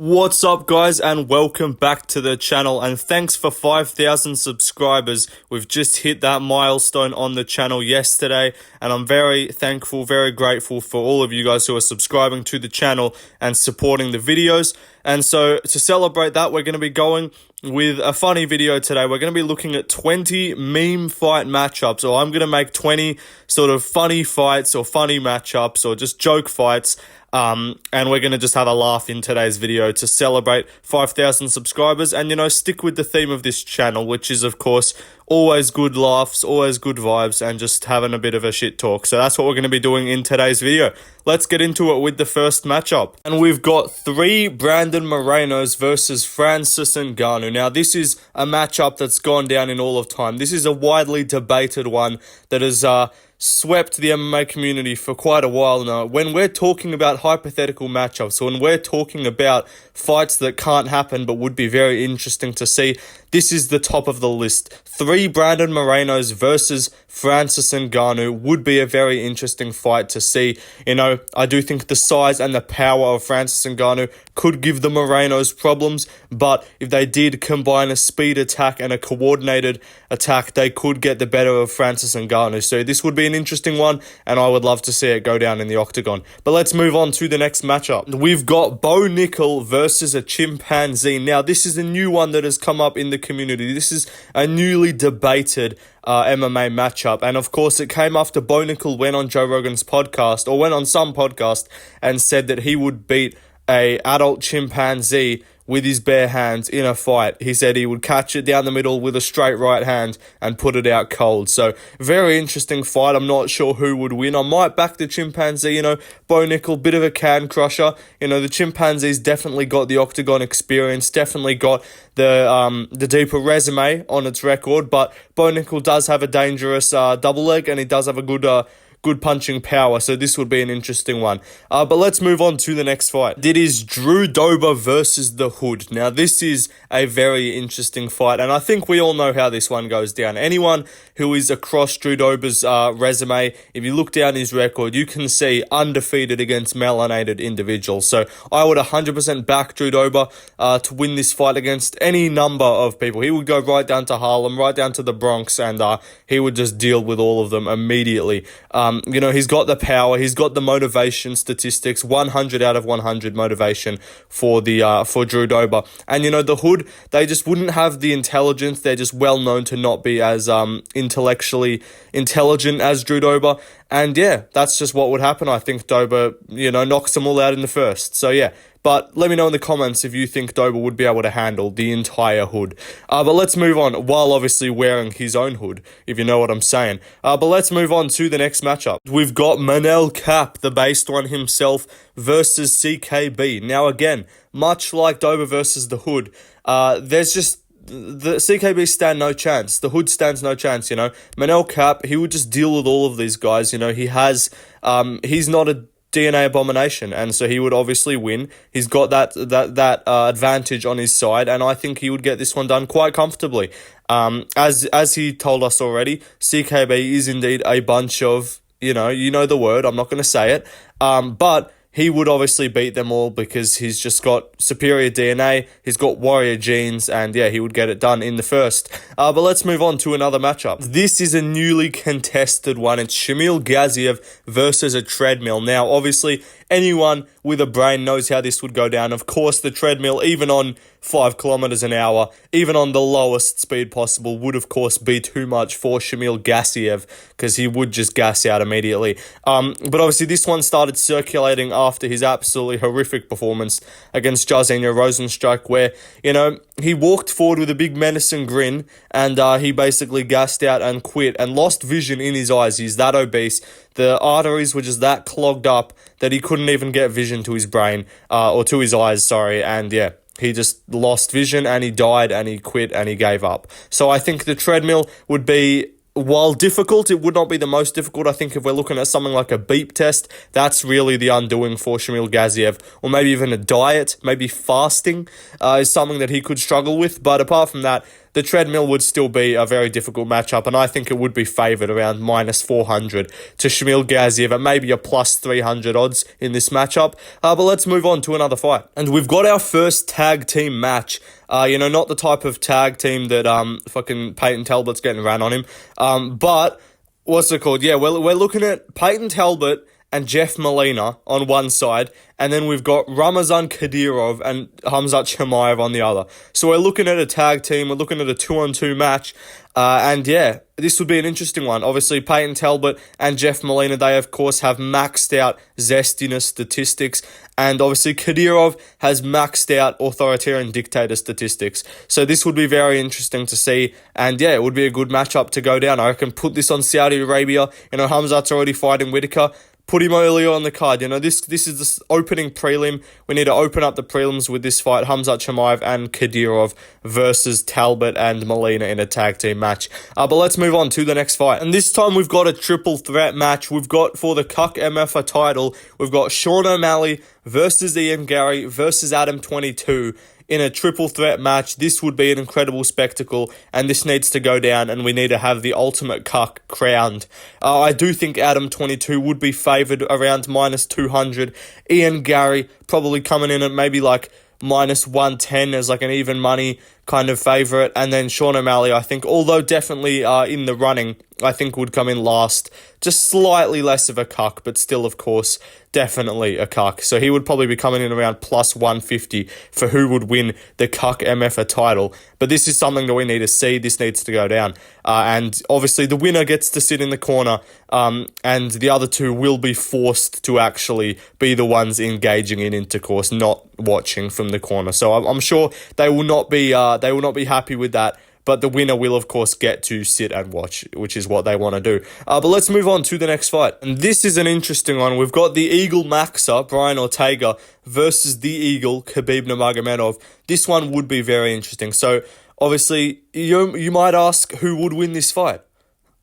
What's up, guys, and welcome back to the channel, and thanks for 5,000 subscribers. We've just hit that milestone on the channel yesterday, and I'm very thankful, very grateful for all of you guys who are subscribing to the channel and supporting the videos. And so to celebrate that, we're going to be going with a funny video today. We're going to be looking at 20 meme fight matchups, or I'm going to make 20 sort of funny fights or funny matchups or just joke fights. And we're going to just have a laugh in today's video to celebrate 5,000 subscribers and, stick with the theme of this channel, which is, of course, always good laughs, always good vibes, and just having a bit of a shit talk. So that's what we're going to be doing in today's video. Let's get into it with the first matchup. And we've got Brandon Morenos versus Francis Ngannou. Now, this is a matchup that's gone down in all of time. This is a widely debated one that has swept the MMA community for quite a while now. When we're talking about hypothetical matchups, when we're talking about fights that can't happen but would be very interesting to see, this is the top of the list. Brandon Morenos versus Francis Ngannou would be a very interesting fight to see. I do think the size and the power of Francis Ngannou could give the Morenos problems, but if they did combine a speed attack and a coordinated attack, they could get the better of Francis Ngannou. So this would be an interesting one, and I would love to see it go down in the octagon. But let's move on to the next matchup. We've got Bo Nickel versus a chimpanzee. Now, this is a new one that has come up in the community. This is a newly debated MMA matchup, and of course it came after Bo Nickel went on Joe Rogan's podcast, or went on some podcast, and said that he would beat a adult chimpanzee with his bare hands in a fight. He said he would catch it down the middle with a straight right hand and put it out cold. So, very interesting fight. I'm not sure who would win. I might back the chimpanzee, Bo Nickel, bit of a can crusher. The chimpanzee's definitely got the octagon experience, definitely got the deeper resume on its record, but Bo Nickel does have a dangerous double leg, and he does have a good punching power, so this would be an interesting one. But let's move on to the next fight. It is Drew Dober versus the Hood. Now, this is a very interesting fight, and I think we all know how this one goes down. Anyone who is across Drew Dober's resume, if you look down his record, you can see undefeated against melanated individuals. So I would 100% back Drew Dober to win this fight against any number of people. He would go right down to Harlem, right down to the Bronx, and he would just deal with all of them immediately. He's got the power, he's got the motivation statistics, 100 out of 100 motivation for Drew Dober. And the Hood, they just wouldn't have the intelligence. They're just well known to not be as intellectually intelligent as Drew Dober. And yeah, that's just what would happen. I think Dober, knocks them all out in the first. So yeah. But let me know in the comments if you think Dober would be able to handle the entire Hood. But let's move on, while obviously wearing his own hood, if you know what I'm saying. But let's move on to the next matchup. We've got Manel Kape, the based one himself, versus CKB. Now again, much like Dober versus the Hood, there's just... the CKB stand no chance. The Hood stands no chance, Manel Kape, he would just deal with all of these guys. He has... he's not a DNA abomination, and so he would obviously win. He's got that advantage on his side, and I think he would get this one done quite comfortably. As he told us already, CKB is indeed a bunch of, you know the word, I'm not going to say it, but he would obviously beat them all because he's just got superior DNA, he's got warrior genes, and yeah, he would get it done in the first. But let's move on to another matchup. This is a newly contested one. It's Shamil Gaziev versus a treadmill. Now, obviously, anyone with a brain knows how this would go down. Of course, the treadmill, even on 5 kilometers an hour, even on the lowest speed possible, would of course be too much for Shamil Gaziev because he would just gas out immediately. But obviously this one started circulating after his absolutely horrific performance against Jairzinho Rozenstruik, where, he walked forward with a big menacing grin, and he basically gassed out and quit and lost vision in his eyes. He's that obese. The arteries were just that clogged up that he couldn't even get vision to his brain, or to his eyes, sorry, and yeah. He just lost vision, and he died, and he quit, and he gave up. So I think the treadmill would be, while difficult, it would not be the most difficult. I think if we're looking at something like a beep test, that's really the undoing for Shamil Gaziev. Or maybe even a diet, maybe fasting is something that he could struggle with. But apart from that, the treadmill would still be a very difficult matchup, and I think it would be favoured around minus 400 to Shamil Gaziev at maybe a plus 300 odds in this matchup. But let's move on to another fight. And we've got our first tag team match. Not the type of tag team that fucking Peyton Talbert's getting ran on him. But what's it called? Yeah, we're looking at Peyton Talbert and Jeff Molina on one side, and then we've got Ramazan Kadyrov and Hamza on the other. So we're looking at a tag team, we're looking at a 2-on-2 match, and yeah, this would be an interesting one. Obviously, Peyton Talbert and Jeff Molina, they of course have maxed out zestiness statistics, and obviously Kadyrov has maxed out authoritarian dictator statistics. So this would be very interesting to see, and yeah, it would be a good matchup to go down. I can put this on Saudi Arabia. Hamzat's already fighting Whitaker. Put him earlier on the card. This is the opening prelim. We need to open up the prelims with this fight. Hamza and Kadyrov versus Talbot and Molina in a tag team match. But let's move on to the next fight. And this time we've got a triple threat match. We've got, for the Cuck MFA title, we've got Sean O'Malley versus Ian Gary versus Adam 22. In a triple threat match. This would be an incredible spectacle, and this needs to go down, and we need to have the ultimate cuck crowned. I do think Adam 22 would be favoured around minus 200. Ian Gary probably coming in at maybe like minus 110 as like an even money kind of favourite, and then Sean O'Malley, I think, although definitely in the running, I think would come in last. Just slightly less of a cuck, but still, of course, definitely a cuck. So he would probably be coming in around plus 150 for who would win the Cuck MFA title. But this is something that we need to see. This needs to go down. And obviously the winner gets to sit in the corner, and the other two will be forced to actually be the ones engaging in intercourse, not watching from the corner. So I'm sure they will not be happy with that. But the winner will, of course, get to sit and watch, which is what they want to do. But let's move on to the next fight. And this is an interesting one. We've got the Eagle Maxer, Brian Ortega, versus the Eagle, Khabib Nurmagomedov. This one would be very interesting. So, obviously, you might ask who would win this fight.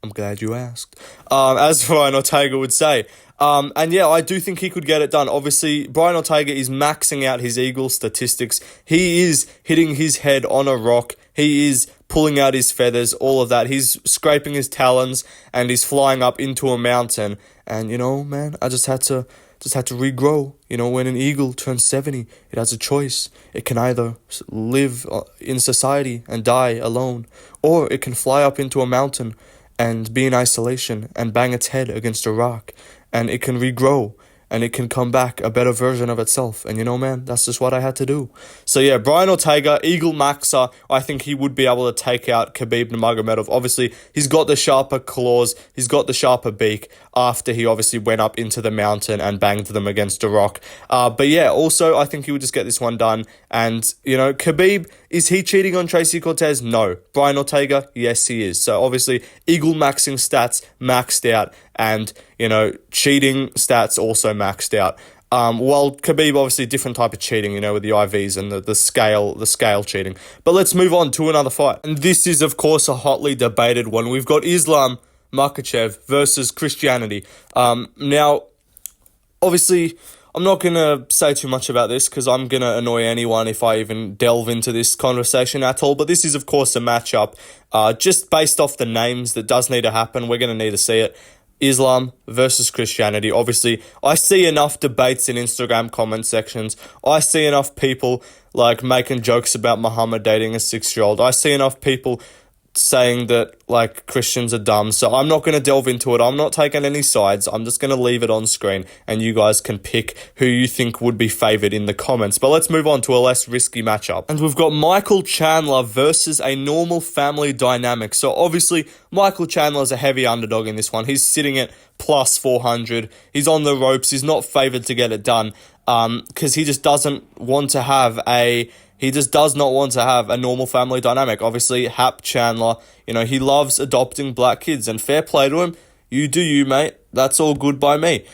I'm glad you asked. As Brian Ortega would say. And yeah, I do think he could get it done. Obviously, Brian Ortega is maxing out his Eagle statistics. He is hitting his head on a rock. He is pulling out his feathers, all of that. He's scraping his talons and he's flying up into a mountain. And, man, I just had to regrow. When an eagle turns 70, it has a choice. It can either live in society and die alone, or it can fly up into a mountain and be in isolation and bang its head against a rock. And it can regrow, and it can come back a better version of itself. And man, that's just what I had to do. So yeah, Brian Ortega, Eagle Maxer, I think he would be able to take out Khabib Nurmagomedov. Obviously, he's got the sharper claws, he's got the sharper beak after he obviously went up into the mountain and banged them against a rock. But yeah, also, I think he would just get this one done. And, Khabib, is he cheating on Tracy Cortez? No. Brian Ortega? Yes, he is. So obviously, Eagle maxing stats maxed out, and, cheating stats also maxed out. While Khabib, obviously, different type of cheating, with the IVs and the scale cheating. But let's move on to another fight. And this is, of course, a hotly debated one. We've got Islam Makhachev versus Christianity. Now, obviously, I'm not going to say too much about this because I'm going to annoy anyone if I even delve into this conversation at all. But this is, of course, a matchup just based off the names that does need to happen. We're going to need to see it. Islam versus Christianity. Obviously, I see enough debates in Instagram comment sections. I see enough people making jokes about Muhammad dating a 6-year-old. I see enough people saying that Christians are dumb. So I'm not going to delve into it. I'm not taking any sides. I'm just going to leave it on screen, and you guys can pick who you think would be favoured in the comments. But let's move on to a less risky matchup. And we've got Michael Chandler versus a normal family dynamic. So obviously, Michael Chandler is a heavy underdog in this one. He's sitting at plus 400. He's on the ropes. He's not favoured to get it done because he just doesn't want to have He just does not want to have a normal family dynamic. Obviously, Hap Chandler, he loves adopting black kids, and fair play to him. You do you, mate. That's all good by me.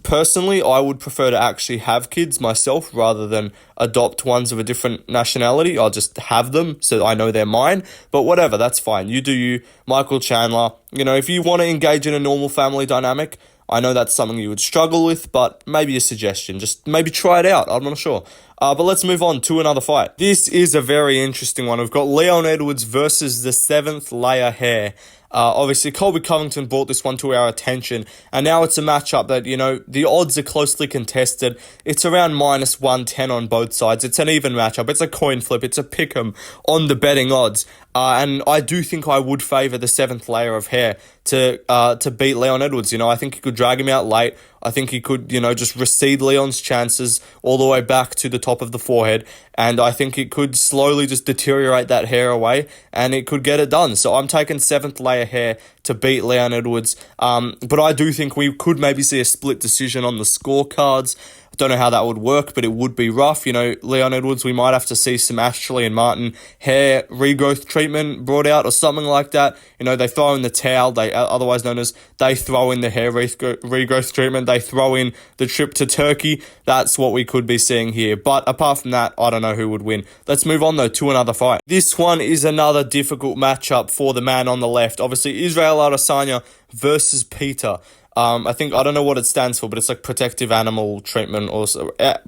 Personally, I would prefer to actually have kids myself rather than adopt ones of a different nationality. I'll just have them so I know they're mine. But whatever, that's fine. You do you. Michael Chandler, if you want to engage in a normal family dynamic, I know that's something you would struggle with, but maybe a suggestion. Just maybe try it out. I'm not sure. But let's move on to another fight. This is a very interesting one. We've got Leon Edwards versus the 7th layer hair. Obviously, Colby Covington brought this one to our attention, and now it's a matchup that, the odds are closely contested. It's around minus 110 on both sides. It's an even matchup. It's a coin flip. It's a pick'em on the betting odds. And I do think I would favour the 7th layer of hair to beat Leon Edwards. I think he could drag him out late. I think he could, just recede Leon's chances all the way back to the top of the forehead. And I think it could slowly just deteriorate that hair away, and it could get it done. So I'm taking 7th layer hair to beat Leon Edwards. But I do think we could maybe see a split decision on the scorecards. I don't know how that would work, but it would be rough. Leon Edwards, we might have to see some Ashley and Martin hair regrowth treatment brought out or something like that. They throw in the towel, otherwise known as they throw in the hair regrowth treatment. They throw in the trip to Turkey. That's what we could be seeing here. But apart from that, I don't know who would win. Let's move on, though, to another fight. This one is another difficult matchup for the man on the left. Obviously, Israel Adesanya versus Peter. I don't know what it stands for, but it's like protective animal treatment or it's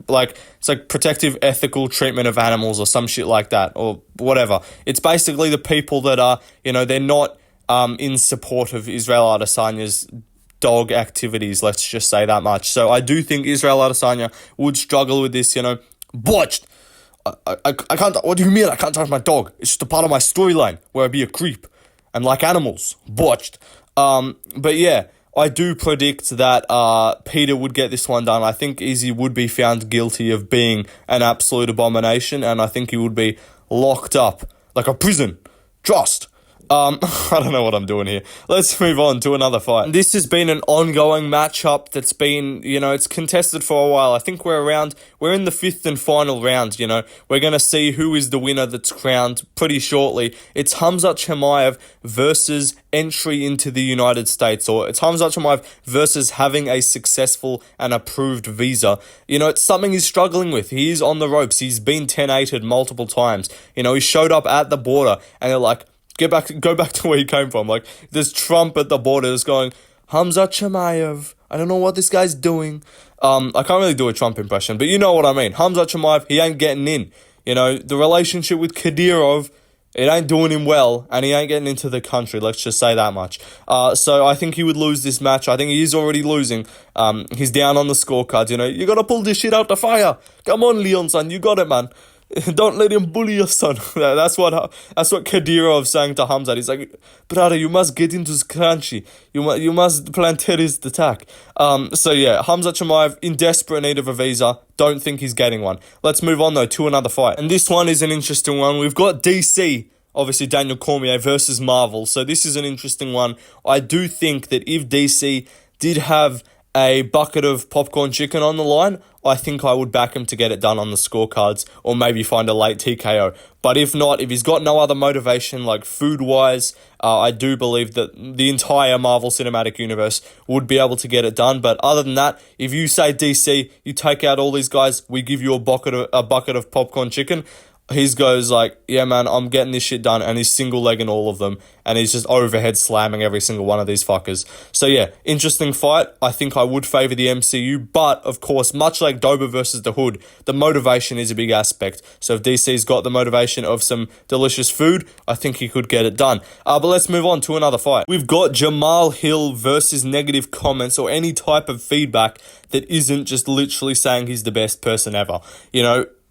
like protective ethical treatment of animals or some shit like that or whatever. It's basically the people that are, they're not in support of Israel Adesanya's dog activities, let's just say that much. So I do think Israel Adesanya would struggle with this, botched. I can't, what do you mean I can't touch my dog? It's just a part of my storyline where I be a creep and like animals, botched. But yeah, I do predict that Peter would get this one done. I think Izzy would be found guilty of being an absolute abomination, and I think he would be locked up like a prison. Just. I don't know what I'm doing here. Let's move on to another fight. This has been an ongoing matchup that's been, it's contested for a while. I think we're in the 5th and final round, We're going to see who is the winner that's crowned pretty shortly. It's Hamza Chimaev versus entry into the United States, or it's Hamza Chimaev versus having a successful and approved visa. It's something he's struggling with. He is on the ropes. He's been 10-8'd multiple times. He showed up at the border, and they're like, go back to where you came from. Like, there's Trump at the border is going, Hamza Chimaev, I don't know what this guy's doing. I can't really do a Trump impression, but you know what I mean. Hamza Chimaev, he ain't getting in. The relationship with Kadyrov, it ain't doing him well, and he ain't getting into the country, let's just say that much. So I think he would lose this match. I think he is already losing. He's down on the scorecards, you gotta pull this shit out the fire. Come on, Leon, son, you got it, man. Don't let him bully your son. That's what Kadyrov's saying to Hamza. He's like, brother, you must get into this country. You must plan terrorist attack. So yeah, Hamza Chimaev in desperate need of a visa. Don't think he's getting one. Let's move on though to another fight. And this one is an interesting one. We've got DC, obviously Daniel Cormier versus Marvel. So this is an interesting one. I do think that if DC did have a bucket of popcorn chicken on the line, I think I would back him to get it done on the scorecards or maybe find a late TKO. But if not, if he's got no other motivation, like food-wise, I do believe that the entire Marvel Cinematic Universe would be able to get it done. But other than that, if you say DC, you take out all these guys, we give you a bucket of popcorn chicken, he goes like, yeah, man, I'm getting this shit done, and he's single-legging all of them, and he's just overhead slamming every single one of these fuckers. So yeah, interesting fight. I think I would favour the MCU, but of course, much like Dober versus the Hood, the motivation is a big aspect. So if DC's got the motivation of some delicious food, I think he could get it done. But let's move on to another fight. We've got Jamal Hill versus negative comments or any type of feedback that isn't just literally saying he's the best person ever.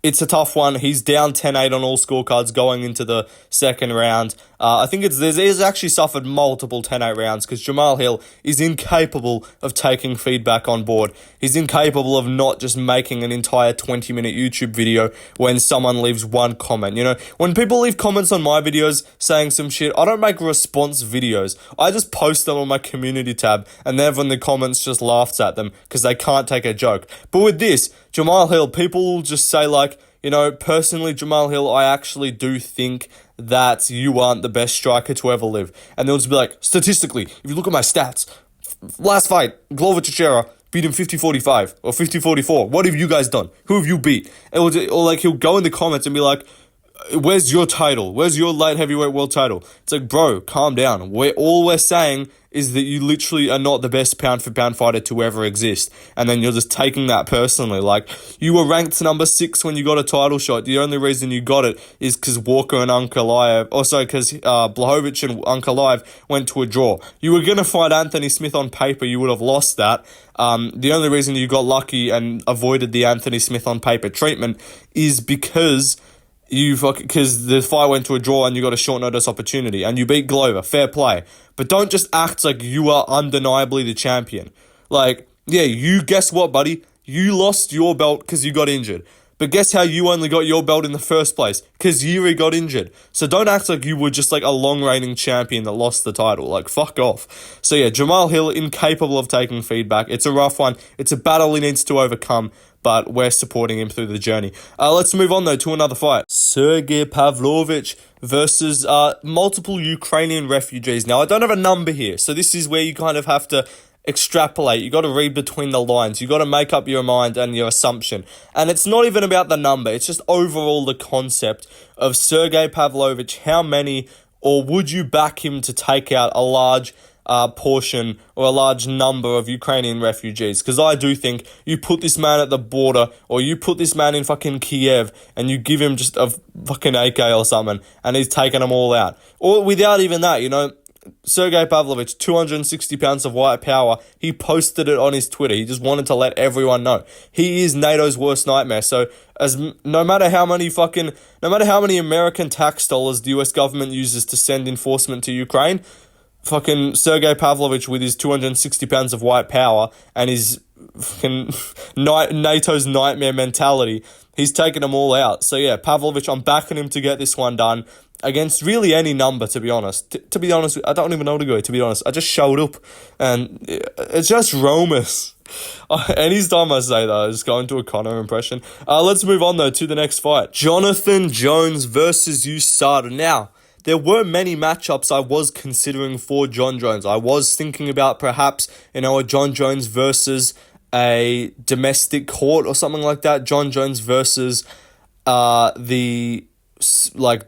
It's a tough one. He's down 10-8 on all scorecards going into the second round. I think he's actually suffered multiple 10-8 rounds because Jamal Hill is incapable of taking feedback on board. He's incapable of not just making an entire 20-minute YouTube video when someone leaves one comment. When people leave comments on my videos saying some shit, I don't make response videos. I just post them on my community tab, and everyone in the comments just laughs at them because they can't take a joke. But with this, Jamal Hill, people will just say like, personally, Jamal Hill, I actually do think that you aren't the best striker to ever live. And they'll just be like, statistically, if you look at my stats, last fight, Glover Teixeira beat him 50-45 or 50-44. What have you guys done? Who have you beat? Or like he'll go in the comments and be like, where's your title? Where's your light heavyweight world title? It's like, bro, calm down. All we're saying is that you literally are not the best pound for pound fighter to ever exist. And then you're just taking that personally. Like, you were ranked number 6 when you got a title shot. The only reason you got it is because Walker and Ankalaev, because Blachowicz and Ankalaev went to a draw. You were going to fight Anthony Smith on paper. You would have lost that. The only reason you got lucky and avoided the Anthony Smith on paper treatment is because the fight went to a draw and you got a short notice opportunity and you beat Glover. Fair play. But don't just act like you are undeniably the champion. Like, yeah, guess what, buddy? You lost your belt because you got injured. But guess how you only got your belt in the first place? Because Yuri got injured. So don't act like you were just like a long-reigning champion that lost the title. Like, fuck off. So yeah, Jamal Hill, incapable of taking feedback. It's a rough one. It's a battle he needs to overcome, but we're supporting him through the journey. Let's move on, though, to another fight. Sergey Pavlovich versus multiple Ukrainian refugees. Now, I don't have a number here, so this is where you kind of have to extrapolate. You got to read between the lines. You got to make up your mind and your assumption. And it's not even about the number. It's just overall the concept of Sergey Pavlovich. How many, or would you back him to take out a large portion or a large number of Ukrainian refugees? Because I do think you put this man at the border, or you put this man in fucking Kiev and you give him just a fucking AK or something and he's taking them all out. Or without even that, Sergey Pavlovich, 260 pounds of white power. He posted it on his Twitter. He just wanted to let everyone know. He is NATO's worst nightmare. So no matter how many American tax dollars the US government uses to send enforcement to Ukraine, fucking Sergey Pavlovich with his 260 pounds of white power and his fucking NATO's nightmare mentality, he's taken them all out. So yeah, Pavlovich, I'm backing him to get this one done against really any number, to be honest. To be honest, I don't even know to go, to be honest. I just showed up and it's just Romas. Anytime I say that, I just go into a Connor impression. Let's move on, though, to the next fight. Jon Jones versus USADA. Now, there were many matchups I was considering for Jon Jones. I was thinking about perhaps, a Jon Jones versus a domestic court or something like that. Jon Jones versus the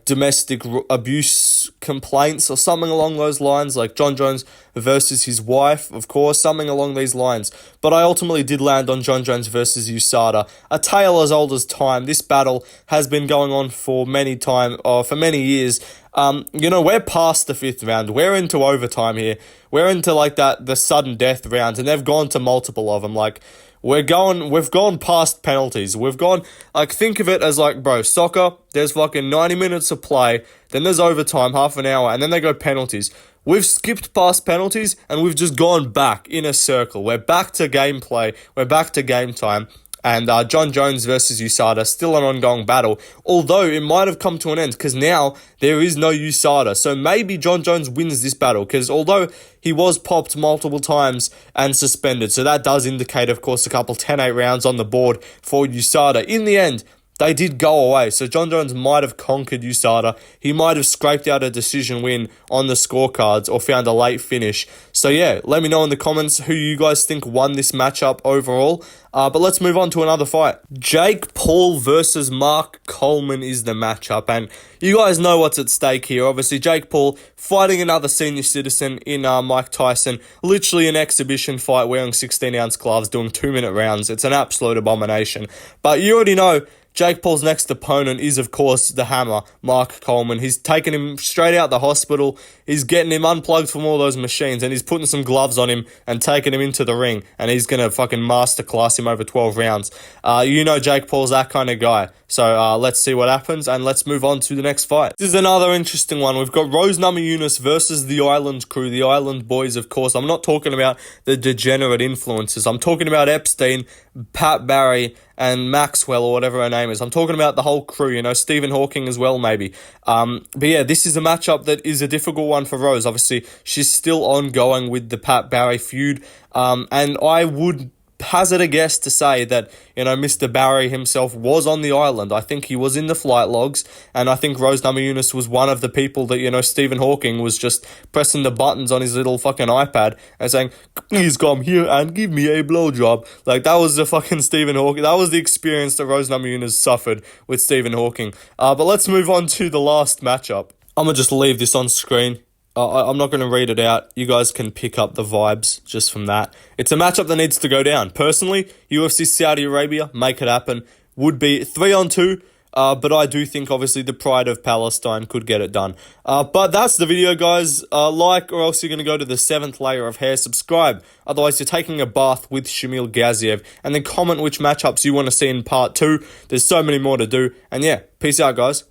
domestic abuse complaints or something along those lines, like Jon Jones versus his wife, of course, something along these lines. But I ultimately did land on Jon Jones versus USADA. A tale as old as time. This battle has been going on for many years. We're past the 5th round. We're into overtime here. We're into the sudden death rounds, and they've gone to multiple of them. We've gone past penalties. We've gone, think of it as bro, soccer, there's fucking 90 minutes of play, then there's overtime, half an hour, and then they go penalties. We've skipped past penalties, and we've just gone back in a circle. We're back to gameplay. We're back to game time. And Jon Jones versus USADA, still an ongoing battle, although it might have come to an end because now there is no USADA. So maybe Jon Jones wins this battle because although he was popped multiple times and suspended, so that does indicate, of course, a couple 10-8 rounds on the board for USADA. In the end, they did go away. So Jon Jones might have conquered USADA. He might have scraped out a decision win on the scorecards or found a late finish. So yeah, let me know in the comments who you guys think won this matchup overall. But let's move on to another fight. Jake Paul versus Mark Coleman is the matchup. And you guys know what's at stake here. Obviously, Jake Paul fighting another senior citizen in Mike Tyson. Literally an exhibition fight wearing 16-ounce gloves, doing 2-minute rounds. It's an absolute abomination. But you already know Jake Paul's next opponent is, of course, the Hammer, Mark Coleman. He's taken him straight out the hospital. He's getting him unplugged from all those machines, and he's putting some gloves on him and taking him into the ring, and he's going to fucking masterclass him over 12 rounds. Jake Paul's that kind of guy. So let's see what happens, and let's move on to the next fight. This is another interesting one. We've got Namajunas versus the Island crew, the Island boys, of course. I'm not talking about the degenerate influencers. I'm talking about Epstein, Pat Barry, and Maxwell, or whatever her name is. I'm talking about the whole crew, Stephen Hawking as well, maybe. But yeah, this is a matchup that is a difficult one for Rose. Obviously, she's still ongoing with the Pat Barry feud. And I would hazard a guess to say that, Mr. Barry himself was on the island. I think he was in the flight logs, and I think Rose Namajunas was one of the people that, Stephen Hawking was just pressing the buttons on his little fucking iPad and saying, please come here and give me a blowjob. Like, that was the fucking Stephen Hawking. That was the experience that Rose Namajunas suffered with Stephen Hawking. But let's move on to the last matchup. I'm going to just leave this on screen. I'm not going to read it out. You guys can pick up the vibes just from that. It's a matchup that needs to go down. Personally, UFC Saudi Arabia, make it happen. Would be 3-on-2, but I do think, obviously, the pride of Palestine could get it done. But that's the video, guys. Like, or else you're going to go to the 7th layer of hair. Subscribe. Otherwise, you're taking a bath with Shamil Gaziev. And then comment which matchups you want to see in part 2. There's so many more to do. And yeah, peace out, guys.